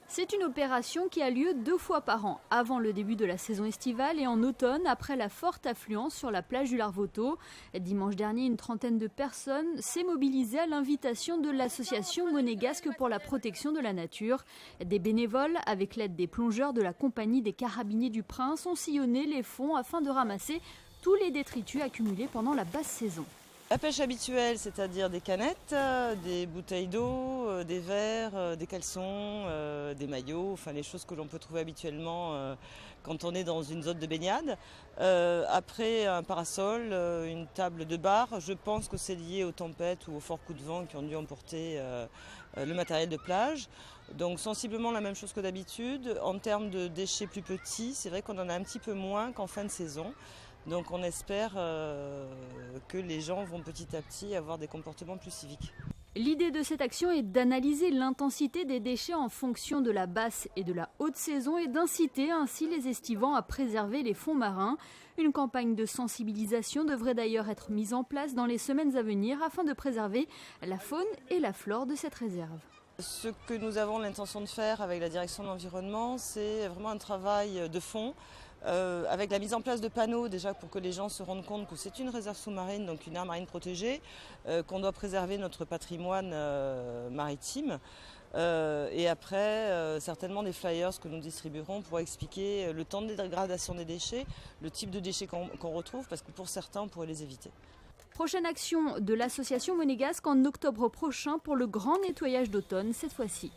C'est une opération qui a lieu 2 fois par an, avant le début de la saison estivale et en automne, après la forte affluence sur la plage du Larvoto. Dimanche dernier, une trentaine de personnes s'est mobilisée à l'invitation de l'association monégasque pour la protection de la nature. Des bénévoles, avec l'aide des plongeurs de la compagnie des Carabiniers du Prince, ont sillonné les fonds afin de ramasser tous les détritus accumulés pendant la basse saison. La pêche habituelle, c'est-à-dire des canettes, des bouteilles d'eau, des verres, des caleçons, des maillots, enfin les choses que l'on peut trouver habituellement quand on est dans une zone de baignade. Après un parasol, une table de bar, je pense que c'est lié aux tempêtes ou aux forts coups de vent qui ont dû emporter le matériel de plage. Donc sensiblement la même chose que d'habitude. En termes de déchets plus petits, c'est vrai qu'on en a un petit peu moins qu'en fin de saison. Donc on espère que les gens vont petit à petit avoir des comportements plus civiques. L'idée de cette action est d'analyser l'intensité des déchets en fonction de la basse et de la haute saison et d'inciter ainsi les estivants à préserver les fonds marins. Une campagne de sensibilisation devrait d'ailleurs être mise en place dans les semaines à venir afin de préserver la faune et la flore de cette réserve. Ce que nous avons l'intention de faire avec la direction de l'environnement, c'est vraiment un travail de fond, avec la mise en place de panneaux déjà pour que les gens se rendent compte que c'est une réserve sous-marine, donc une aire marine protégée, qu'on doit préserver notre patrimoine maritime. Et après, certainement des flyers que nous distribuerons pour expliquer le temps de dégradation des déchets, le type de déchets qu'on retrouve, parce que pour certains, on pourrait les éviter. Prochaine action de l'association monégasque en octobre prochain pour le grand nettoyage d'automne cette fois-ci.